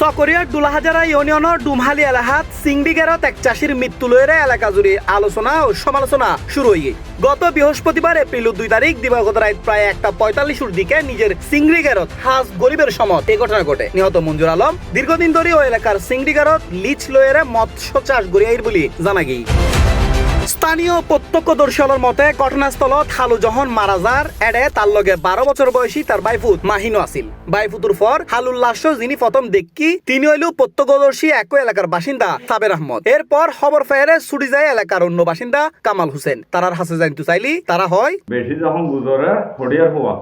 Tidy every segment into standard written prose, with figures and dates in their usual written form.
চকরিয়ার দুলাহাজারা ইউনিয়নের ডুমহালি এলাকাত সিংডিগেরত এক চাষির মৃত্যু লইরে এলাকা জুড়ে আলোচনা ও সমালোচনা শুরু হয়ে গত বৃহস্পতিবার এপ্রিল 2 তারিখ দিবাগত রাত প্রায় 1:45 দিকে নিজের সিংডিগেরত হাঁস গরিবের সমত এই ঘটনা ঘটে। নিহত মঞ্জুর আলম দীর্ঘদিন ধরে ওই এলাকার সিংডিগেরত লিচ লইরে মৎস্য চাষ গড়িয়াইর বলে জানা গিয়ে। স্থানীয় প্রত্যক্ষদর্শীর মতে ঘটনাস্থলত হালু যখন মারা যার এডে তার লগে 12 বছর বয়সী তার বাইফুত মাহিনো আছিল। বাইফুতুর পর হালুর লাশ যিনি প্রথম দেখি তিনি হইল প্রত্যক্ষদর্শী একই এলাকার বাসিন্দা সাবের আহমদ। এরপর খবর ফেরে ছুটি যায় এলাকার অন্য বাসিন্দা কামাল হোসেন। তারার হাসে জানতে চাইলি তারা হয় বেশি যখন গুজরে হরিয়ার হওয়া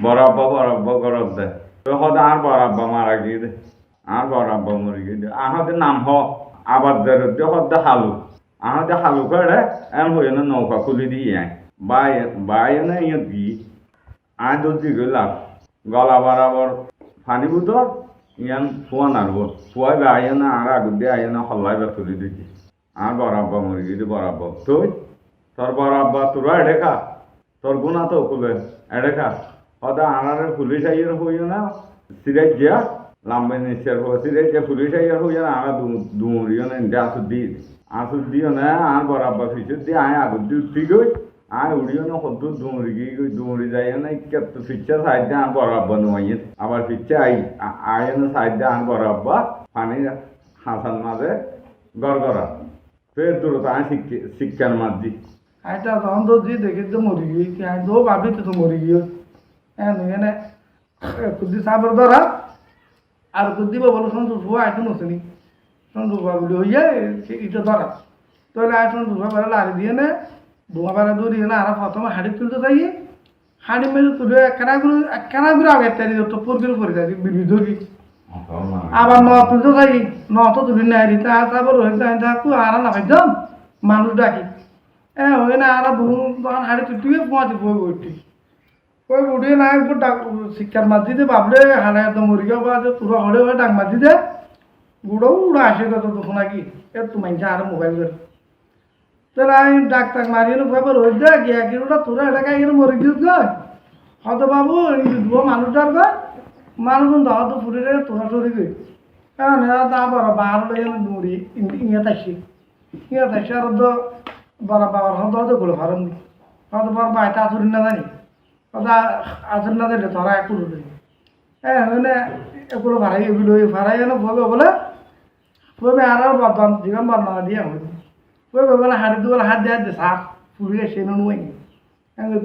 বরাব্বা গরব দেয় হদ আর বরাব্বা মারা গিয়ে দে আর বরাব্বা মরে গিয়ে দে আমাদের নাম হ আবার হদ হালু আমাদের হালু করে এম হয়ে না নৌকা খুলি দিয়ে বাই না ইয়ে দি আয় দর্জি গেলাম গলা বরাবর ফানি বুতর ইয়ান ফুয়া নাড়ব ফুয়াই আয় না আর আগুন দিয়ে আয় না হল্লাই বা তুলি দিচ্ছি আর বরাব্বা মরে গিয়ে বরাব্বা তুই তোর বরাব্বা তোরা এডেখা তোর গুণা তো কুলে এডেখা হদা আনারে পুলিশ আইয়ের হইও না সিরাই গিয়া লাম্বে নিশ্চয় সিরাই গিয়া পুলিশ আইয়ের হইও না আনা দুমরিও না ইন্দে আসুদ দিও না আর বরাব্বা ফিচুর দিয়ে আয় আগুন দিয়ে উঠি গই আয় উড়িও না হদ্দু দুমরি গিয়ে গই দুমরি যাইও না কেত ফিচার সাইড দিয়ে আর বরাব্বা নোয়াইয়ে আবার ফিচে আয় না সাইড দিয়ে আর বরাব্বা পানি হাসান মাঝে গড়গড়া ফের দূরত আয় শিক্ষার মাঝি আইটা তখন তো যে দেখে তো মরি গিয়ে আই তো ভাবি তো মরি গিয়ে এনে কুদ্দি সাবর ধরা আর কুদ্দি বলো সন্তোষ ভুয়া আইতো নসেনি সন্তোষ ভুয়া বলি হইয়া এটা ধরা তাহলে আই সন্তোষ ভুয়া বেড়া লাড়ি দিয়ে নে ধোঁয়া বেড়া দৌড়িয়ে না আর প্রথমে হাঁড়ি তুলতে যাই হাঁড়ি মেরে তুলে একখানা করে আগে তারি তো পরগুলো পরে যাই বিবি ধরি আবার ন তুলতে যাই ন তো তুলি নাই রিতা তারপর হয়েছে থাকু আর না খাইতাম মানুষ ডাকি ওই না আর তখন হাঁড়ি তুলতে পৌঁছে বই বইটি ওই উঠিয়ে না একটু ডাক শিক্ষার মাত দিতে ভাবলে হাড়ে একদম মরি গেও বা তোরা হলে হয়ে ডাক মাত দিতে বুড়ো উড়ো আসে কত তখন নাকি একটু মাইনছে আর মোবাইল করে তাহলে আমি ডাক টাক মারিয়ে ভাবে রোজ দেয় গিয়া কিলোটা তোরা এটা খাই মরি গিয়ে গয় হয়তো বাবু দুবো মানুষটার গয় মানুষ হয়তো ফুটে রে তোরা সরি গই কারণ তা বড় বারোটা মরি ইয়ে থাকছি আর তো বড় বাবার হয়তো হয়তো গুলো হারাম নি হয়তো বড় বাড়িতে আসুরি না জানি হয়তো আসুরি না দিলে তোরা এক কুলো দিই মানে এগুলো ভাড়াই এগুলো ভাড়াই এনে বলে আর বর্তমান জীবন বর্ণনা দিয়ে হয়েছে বলে হাড়ি দুবেলা হাত দিয়ে সাপ ফুরিয়ে সে নুই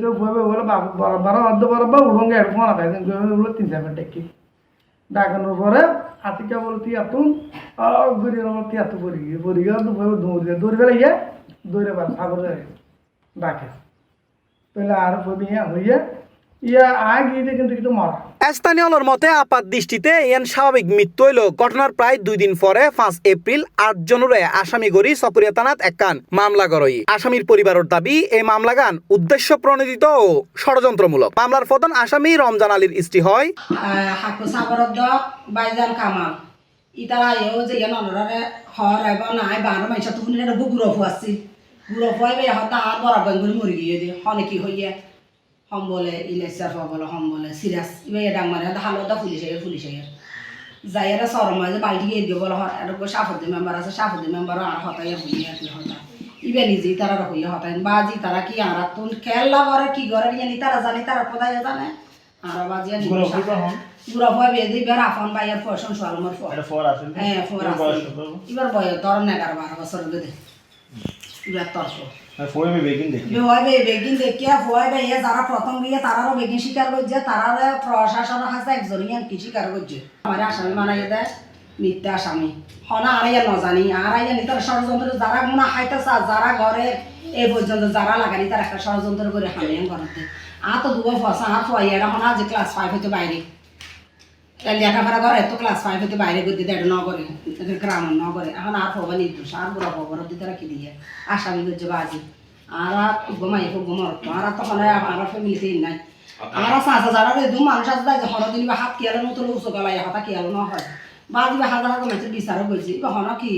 তো বলে বারো অর্ধ বরাবর উড়ঙ্গে এর ফোন আছে বলে 3-4 টেকি ডাকানোর পরে হাতিকা বলে তুই এতুন ঘুরিয়ে তুই এত পরি গিয়ে তো দৌড়ি বেলা গিয়ে দৌড়ে বার সাগরে ডাকে তাহলে আর হইয়া ইয়া আয় গিয়ে কিন্তু কিছু মরা। স্থানীয়র মতে আপাত দৃষ্টিতে ইয়ান স্বাভাবিক মৃত্যু হইল ঘটনার প্রায় 2 দিন পরে 5 এপ্রিল 8 জনের আসামি গড়ি চকরিয়া থানাত একখান মামলা গড়ই। আসামির পরিবারের দাবি এই মামলাগান উদ্দেশ্য প্রণোদিত ও ষড়যন্ত্রমূলক। মামলার প্রধান আসামি রমজান আলীর স্ত্রী হয় হাকু সাগরদ বাইজান কামাল ইতারা এও যে ননরারে হর আইবা নাই 12 মাইসা তুমি না গুগুরো ফুয়াছি গুরো ফুয়াইবে হতা আর বরাবর করে মরি গিয়ে দে হনে কি হইয়া হম বলে ইলেকশন বলে হম বলে সিরিয়াস ইবে ডাং মারে হালদা পুলিশে যাইরা সরমাজে বালটি গিয়ে দিয়ে বলে এরকম সাফদি মেম্বার আছে সাফদি মেম্বার আর হতাই হইয়া কি হতা ইবে নিজেই তারা হইয়া হতাই বাজি তারা কি আর তুন খেলা করে কি করে জানি তারা জানে তারা কোথায় জানে আর বাজি নি গুড়া ভয় বেদি বের আফন বাইয়ার ফসন সোয়ালমর ফর আছে ফর আছে এবার বয় ধরন 11-12 বছর গদে ইবার তরফ ফোয়াবে বেগিন দেখি বেগিন দেখিয়া ফোয়াবে ইয়া যারা প্রথম গিয়ে তারারও বেগিন স্বীকার করছে তারারে প্রশাসন হাসে একজনই কি স্বীকার করছে আমার আসামি মানাই দেয় মিথ্যা আসামি হনা আর ইয়া নজানি আর ইয়া নিতার ষড়যন্ত্র যারা মনে হাইতেছে যারা ঘরে এই পর্যন্ত যারা লাগানি তার একটা ষড়যন্ত্র করে হামিয়ান করতে তো দুবো ফসা ফোয়াইয়ারা হনা যে ক্লাস 5 হইতে বাইরে লেখাপড়া করে তো ক্লাস 5 হইতে বাইরে করতে দেড় ন করে গ্রাম ন করে এখন আর ফোবা নির্দোষ আর বুড়া খবর দিতে রাখি দিয়ে আসামি করছে বাজি আর ঘুমাই ঘুমার আর তখন আমার ফ্যামিলিতে নাই আর চাষা যারা দু মানুষ আছে হরদিন বা হাত কিয়ালের মতো উঁচু গলায় হতা কিয়ালো ন হয় বাজি বা হাজার হাজার মানুষের বিচারও করছি হন কি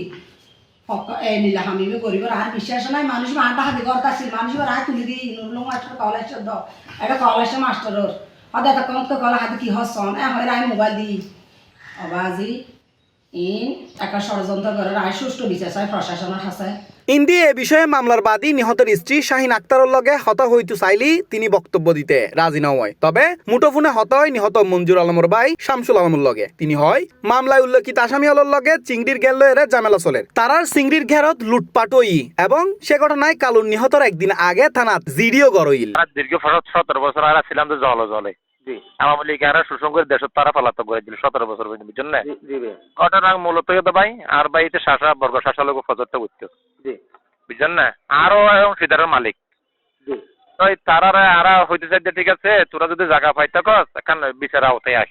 এই নীলা হামিবে করিব আর বিশ্বাস নাই মানুষ আটা হাতে করতে আসছিল মানুষ রায় তুলি দিই নুরুল মাস্টার কলেজ এটা কলেজ মাস্টারের হয়তো এতক্ষণ তো কলা হাতে কি হসন হয় রায় মোবাইল দিই অবাজি ইন একটা ষড়যন্ত্র করে রায় সুষ্ঠু বিচার চাই প্রশাসনের কাছে ইন্দি এ বিষয়ে মামলার বাদী নিহতের স্ত্রী শাহিন আক্তারের লগে হত হইতু চাইলি তিনি বক্তব্য দিতে রাজি নয়। তবে মুঠোফোনে হত হয় নিহত মঞ্জুর আলমর ভাই শামসুল আলমর লগে। তিনি হয় মামলায় উল্লেখিত আসামি হলর লগে চিংড়ির গেল এরে জামেলা চলের। তারার চিংড়ির ঘেরত লুটপাট হই এবং সে ঘটনায় কালুর নিহতর একদিন আগে থানাত জিডিও গড়ইল। দীর্ঘ 17 বছর আর ছিলাম তো জলে আওয়ামী লীগ আর সুসংঘের দেশ তারা পলাতক করে দিল 17 বছর বুঝছেন না ঘটনা মূলত ভাই আর বাইতে শাসা বর্গ শাসা লোক ফজরটা উঠতো বুঝছেন না আরো সিদারের মালিক তারা আরা হইতে চাইতে ঠিক আছে তোরা যদি জায়গা পাইতে কস এখন বিচার আওতায় আস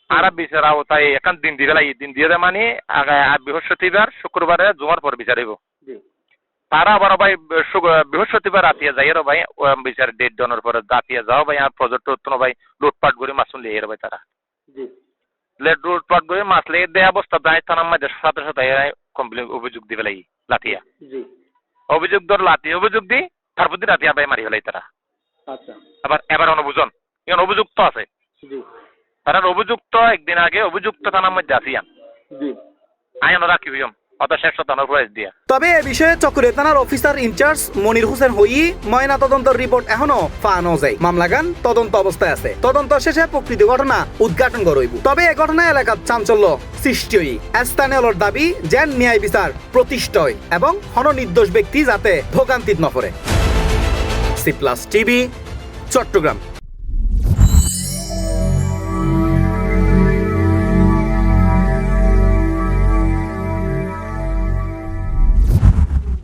আর বিচার আওতায় এখন দিন দিয়ে মানে বৃহস্পতিবার শুক্রবারে জুমার পর বিচার হইব তারা আবার ভাই বৃহস্পতিবার রাতিয়া যাই আর ভাই বিচার ডেট জনের পরে রাতিয়া যাও ভাই আর প্রজেক্ট হতো ভাই লুটপাট করে মাছ লিয়ে ভাই তারা লুটপাট করে মাছ লিয়ে দেয় অবস্থা প্রায় থানার মধ্যে সাথে সাথে কমপ্লেন অভিযোগ দিবে লাগি লাঠিয়া অভিযোগ অভিযোগ দি তারপর দিন রাতিয়া ভাই মারি ফেলাই তারা আবার এবার অনুবোজন এখন অভিযুক্ত আছে তারা অভিযুক্ত একদিন আগে অভিযুক্ত থানার মধ্যে আসিয়ান আইন রাখি অত শেষ শতানোর প্রয়াস দিয়া। তবে এ বিষয়ে চকুরে থানার অফিসার ইনচার্জ মনির হোসেন হই ময়না তদন্তের রিপোর্ট এখনো পাওয়া যায়। মামলাগান তদন্ত অবস্থায় আছে। তদন্ত শেষে প্রকৃত ঘটনা উদ্ঘাটন করইব। তবে এই ঘটনা এলাকার চাঞ্চল্য সৃষ্টি হই স্থানীয়র দাবি যেন ন্যায় বিচার প্রতিষ্ঠিত হয় এবং হন নির্দোষ ব্যক্তি যাতে ভোগান্তিত নপড়ে। C plus TV, Chittagong.